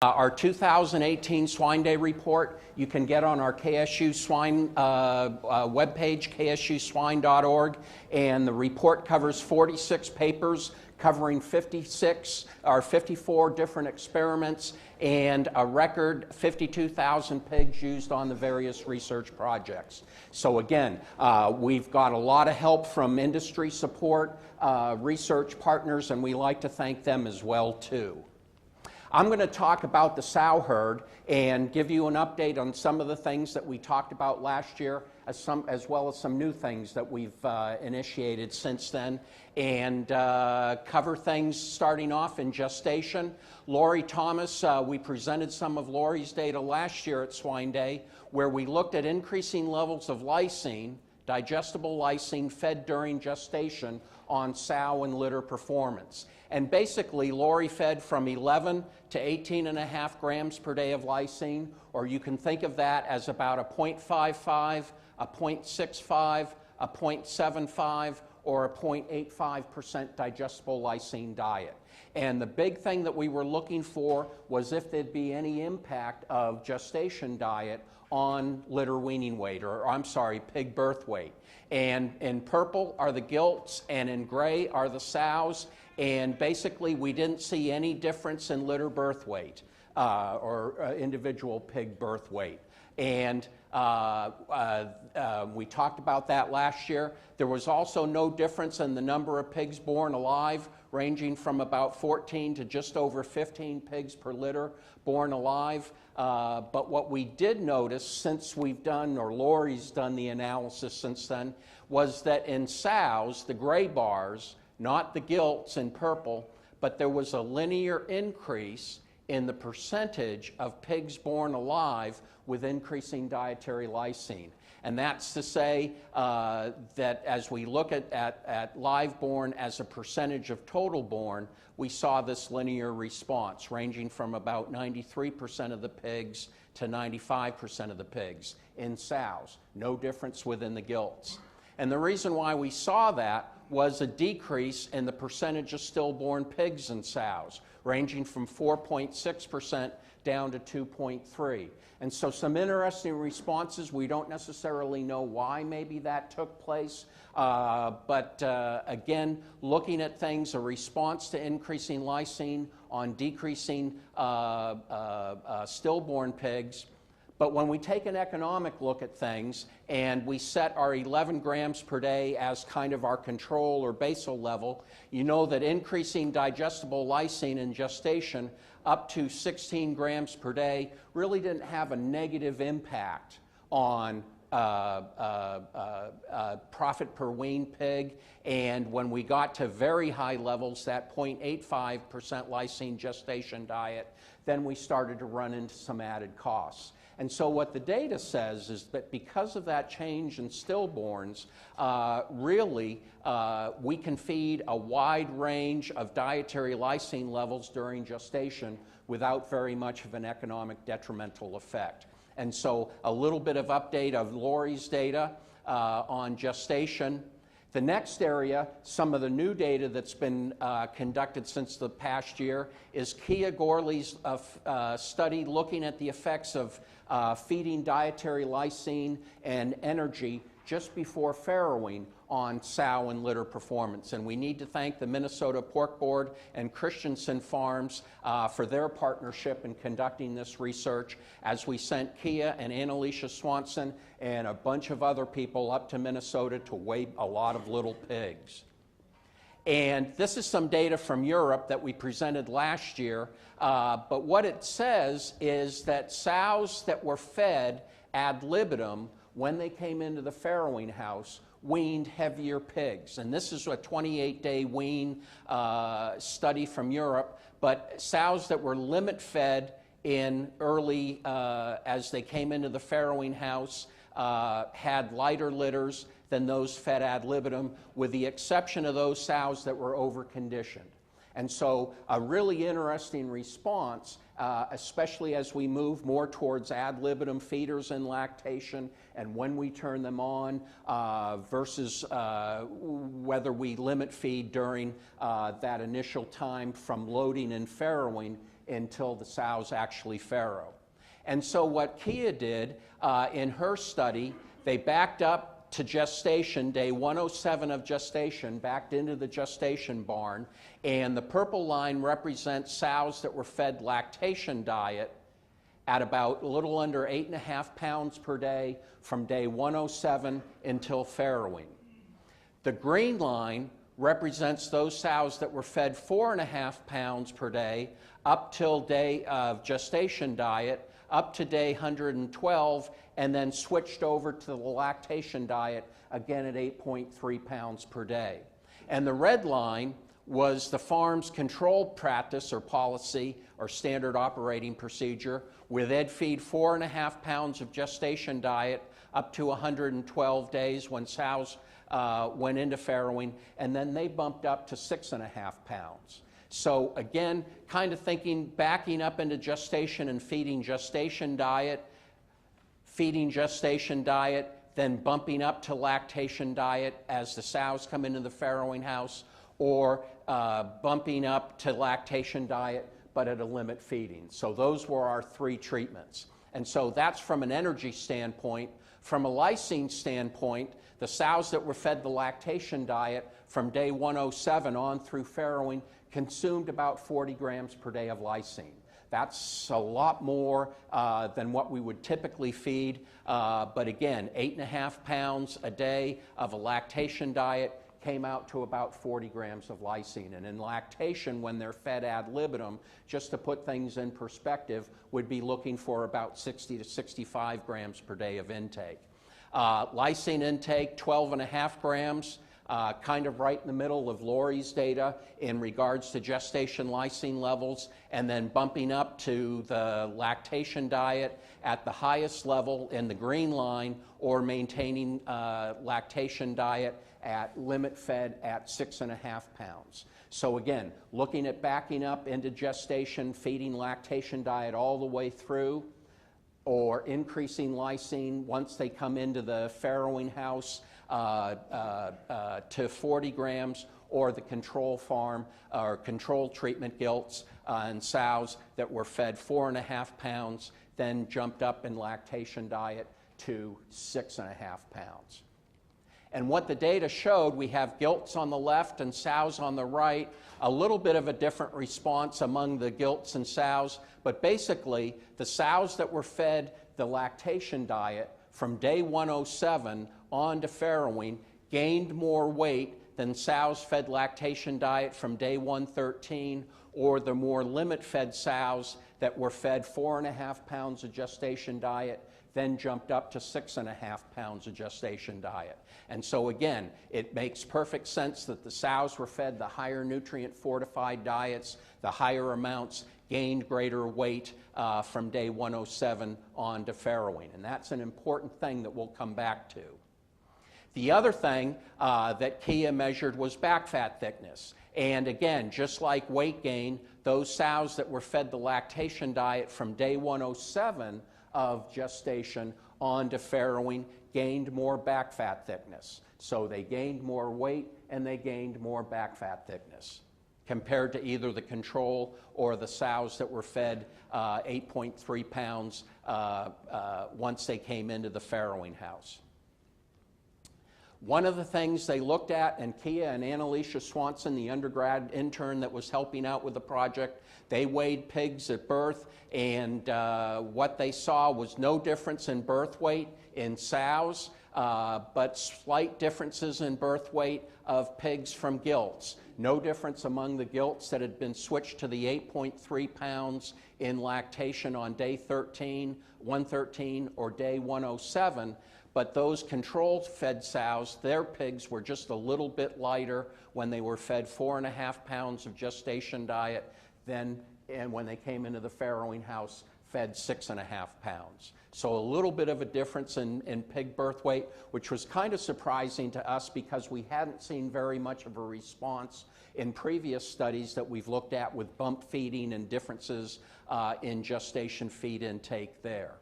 Our 2018 Swine Day report you can get on our KSU Swine webpage, ksuswine.org, and the report covers 46 papers covering 54 different experiments and a record 52,000 pigs used on the various research projects. So again, we've got a lot of help from industry support, research partners, and we like to thank them as well too. I'm going to talk about the sow herd and give you an update on some of the things that we talked about last year, as well as some new things that we've initiated since then, and cover things starting off in gestation. Lori Thomas, we presented some of Lori's data last year at Swine Day, where we looked at increasing levels of lysine, digestible lysine fed during gestation on sow and litter performance. And basically, Lori fed from 11 to 18.5 grams per day of lysine, or you can think of that as about a 0.55, a 0.65, a 0.75, or a 0.85% digestible lysine diet. And the big thing that we were looking for was if there'd be any impact of gestation diet on litter weaning weight, or I'm sorry, pig birth weight. And in purple are the gilts, and in gray are the sows. And basically, we didn't see any difference in litter birth weight or individual pig birth weight. And we talked about that last year. There was also no difference in the number of pigs born alive, ranging from about 14 to just over 15 pigs per litter born alive. But what we did notice since we've done, or Lori's done the analysis since then, was that in sows, the gray bars, not the gilts in purple, but there was a linear increase in the percentage of pigs born alive with increasing dietary lysine. And that's to say that as we look at live born as a percentage of total born, we saw this linear response ranging from about 93% of the pigs to 95% of the pigs in sows. No difference within the gilts. And the reason why we saw that was a decrease in the percentage of stillborn pigs in sows, ranging from 4.6% down to 2.3%. And so some interesting responses. We don't necessarily know why maybe that took place, but again, looking at things, a response to increasing lysine on decreasing stillborn pigs. But when we take an economic look at things and we set our 11 grams per day as kind of our control or basal level, you know that increasing digestible lysine in gestation up to 16 grams per day really didn't have a negative impact on profit per weaned pig. And when we got to very high levels, that 0.85% lysine gestation diet, then we started to run into some added costs. And so what the data says is that because of that change in stillborns, really we can feed a wide range of dietary lysine levels during gestation without very much of an economic detrimental effect. And so a little bit of update of Lori's data on gestation. The next area, some of the new data that's been conducted since the past year, is Kia Gorley's study looking at the effects of feeding dietary lysine and energy just before farrowing on sow and litter performance. And we need to thank the Minnesota Pork Board and Christensen Farms for their partnership in conducting this research, as we sent Kia and Annalisa Swanson and a bunch of other people up to Minnesota to weigh a lot of little pigs. And this is some data from Europe that we presented last year, but what it says is that sows that were fed ad libitum when they came into the farrowing house weaned heavier pigs. And this is a 28-day wean study from Europe, but sows that were limit fed in early, as they came into the farrowing house, had lighter litters than those fed ad libitum, with the exception of those sows that were over-conditioned. And so a really interesting response, especially as we move more towards ad libitum feeders in lactation and when we turn them on versus whether we limit feed during that initial time from loading and farrowing until the sows actually farrow. And so what Kia did in her study, they backed up to gestation, day 107 of gestation, backed into the gestation barn, and the purple line represents sows that were fed lactation diet at about a little under 8.5 pounds per day from day 107 until farrowing. The green line represents those sows that were fed 4.5 pounds per day up till day of gestation diet, up to day 112, and then switched over to the lactation diet, again at 8.3 pounds per day. And the red line was the farm's control practice or policy or standard operating procedure, where they'd feed 4.5 pounds of gestation diet up to 112 days when sows went into farrowing, and then they bumped up to 6.5 pounds. So again, kind of thinking, backing up into gestation and feeding gestation diet, then bumping up to lactation diet as the sows come into the farrowing house, or bumping up to lactation diet but at a limit feeding. So those were our three treatments. And so that's from an energy standpoint. From a lysine standpoint, the sows that were fed the lactation diet from day 107 on through farrowing consumed about 40 grams per day of lysine. That's a lot more than what we would typically feed, but again, 8.5 pounds a day of a lactation diet came out to about 40 grams of lysine. And in lactation, when they're fed ad libitum, just to put things in perspective, would be looking for about 60 to 65 grams per day of intake. Lysine intake, 12.5 grams, kind of right in the middle of Lori's data in regards to gestation lysine levels, and then bumping up to the lactation diet at the highest level in the green line, or maintaining lactation diet at limit fed at 6.5 pounds. So again, looking at backing up into gestation, feeding lactation diet all the way through, or increasing lysine once they come into the farrowing house to 40 grams, or the control farm or control treatment gilts and sows that were fed 4.5 pounds, then jumped up in lactation diet to 6.5 pounds. And what the data showed, we have gilts on the left and sows on the right, a little bit of a different response among the gilts and sows, but basically the sows that were fed the lactation diet from day 107 on to farrowing gained more weight than sows fed lactation diet from day 113, or the more limit-fed sows that were fed 4.5 pounds of gestation diet, then jumped up to 6.5 pounds of gestation diet. And so again, it makes perfect sense that the sows were fed the higher nutrient fortified diets, the higher amounts gained greater weight from day 107 on to farrowing. And that's an important thing that we'll come back to. The other thing that Kia measured was back fat thickness. And again, just like weight gain, those sows that were fed the lactation diet from day 107 of gestation on to farrowing gained more back fat thickness. So they gained more weight and they gained more back fat thickness compared to either the control or the sows that were fed 8.3 pounds once they came into the farrowing house. One of the things they looked at, and Kia and Annalisa Swanson, the undergrad intern that was helping out with the project, they weighed pigs at birth, and what they saw was no difference in birth weight in sows, but slight differences in birth weight of pigs from gilts. No difference among the gilts that had been switched to the 8.3 pounds in lactation on day 113 or day 107, but those control-fed sows, their pigs were just a little bit lighter when they were fed 4.5 pounds of gestation diet, and when they came into the farrowing house, fed 6.5 pounds. So a little bit of a difference in pig birth weight, which was kind of surprising to us because we hadn't seen very much of a response in previous studies that we've looked at with bump feeding and differences in gestation feed intake there.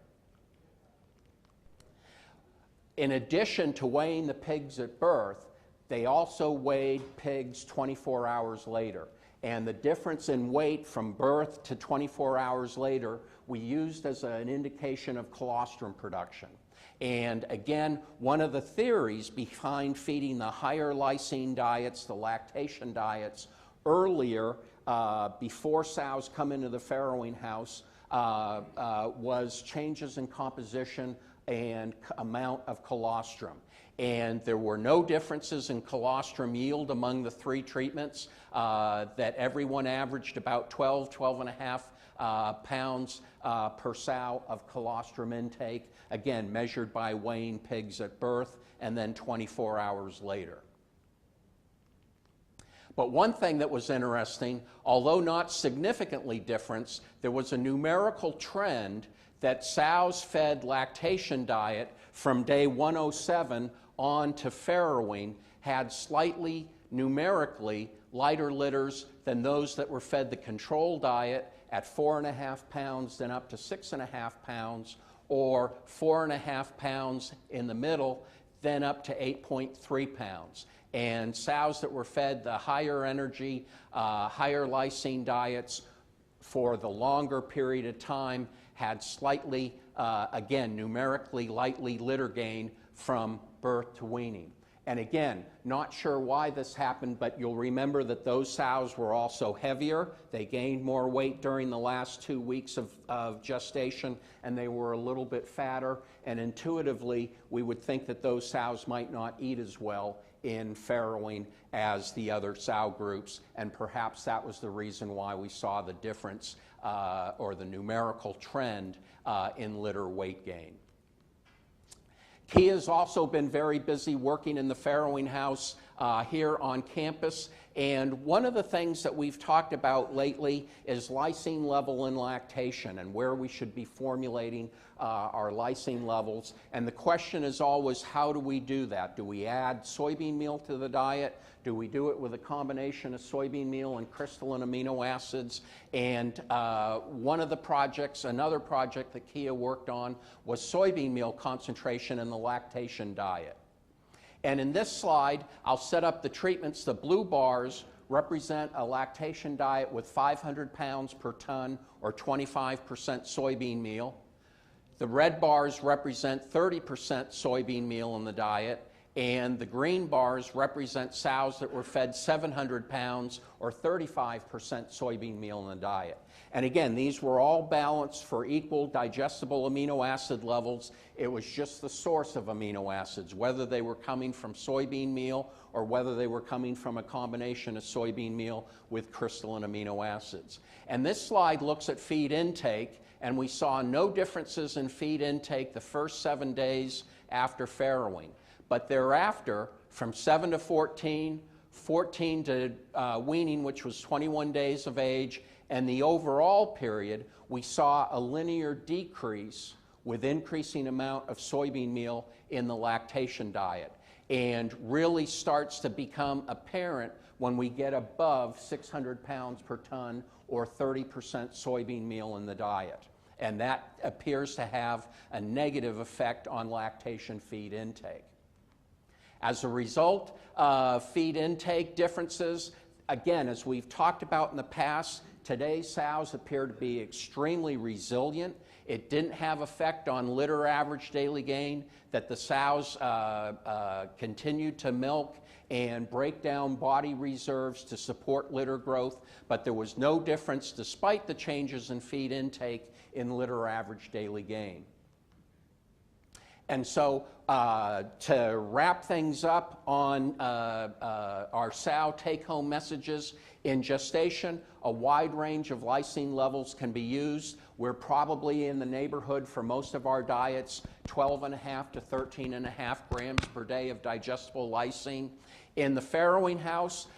In addition to weighing the pigs at birth, they also weighed pigs 24 hours later. And the difference in weight from birth to 24 hours later we used as an indication of colostrum production. And again, one of the theories behind feeding the higher lysine diets, the lactation diets, earlier, before sows come into the farrowing house, was changes in composition and amount of colostrum. And there were no differences in colostrum yield among the three treatments, that everyone averaged about 12.5 pounds per sow of colostrum intake, again measured by weighing pigs at birth and then 24 hours later. But one thing that was interesting, although not significantly different, there was a numerical trend that sows fed lactation diet from day 107 on to farrowing had slightly numerically lighter litters than those that were fed the control diet at 4.5 pounds, then up to 6.5 pounds, or 4.5 pounds in the middle, then up to 8.3 pounds. And sows that were fed the higher energy, higher lysine diets for the longer period of time had slightly, again, numerically lightly litter gain from birth to weaning. And again, not sure why this happened, but you'll remember that those sows were also heavier. They gained more weight during the last 2 weeks of gestation, and they were a little bit fatter. And intuitively, we would think that those sows might not eat as well in farrowing as the other sow groups, and perhaps that was the reason why we saw the difference or the numerical trend in litter weight gain. Kia has also been very busy working in the farrowing house here on campus, and one of the things that we've talked about lately is lysine level in lactation and where we should be formulating our lysine levels. And the question is always, how do we do that? Do we add soybean meal to the diet? Do we do it with a combination of soybean meal and crystalline amino acids? And one of the projects, another project that Kia worked on, was soybean meal concentration in the lactation diet. And in this slide, I'll set up the treatments. The blue bars represent a lactation diet with 500 pounds per ton or 25% soybean meal. The red bars represent 30% soybean meal in the diet, and the green bars represent sows that were fed 700 pounds or 35% soybean meal in the diet. And again, these were all balanced for equal digestible amino acid levels. It was just the source of amino acids, whether they were coming from soybean meal or whether they were coming from a combination of soybean meal with crystalline amino acids. And this slide looks at feed intake, and we saw no differences in feed intake the first 7 days after farrowing. But thereafter, from 7 to 14, 14 to weaning, which was 21 days of age, and the overall period, we saw a linear decrease with increasing amount of soybean meal in the lactation diet, and really starts to become apparent when we get above 600 pounds per ton or 30% soybean meal in the diet. And that appears to have a negative effect on lactation feed intake. As a result, feed intake differences, again, as we've talked about in the past, today's sows appear to be extremely resilient. It didn't have effect on litter average daily gain, that the sows continued to milk and break down body reserves to support litter growth, but there was no difference despite the changes in feed intake in litter average daily gain. And so to wrap things up on our sow take-home messages, in gestation, a wide range of lysine levels can be used. We're probably in the neighborhood for most of our diets, 12.5 to 13.5 grams per day of digestible lysine. In the farrowing house,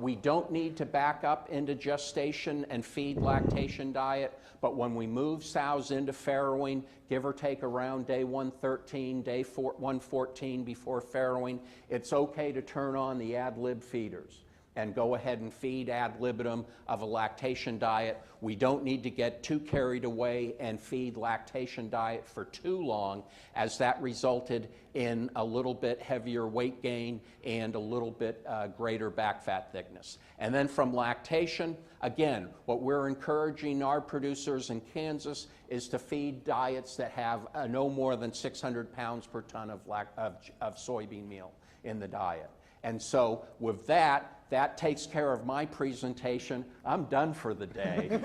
we don't need to back up into gestation and feed lactation diet, but when we move sows into farrowing, give or take around day 113, day 114 before farrowing, it's okay to turn on the ad lib feeders. and go ahead and feed ad libitum of a lactation diet. We don't need to get too carried away and feed lactation diet for too long, as that resulted in a little bit heavier weight gain and a little bit greater back fat thickness. And then from lactation, again, what we're encouraging our producers in Kansas is to feed diets that have no more than 600 pounds per ton of soybean meal in the diet. And so with that, that takes care of my presentation. I'm done for the day.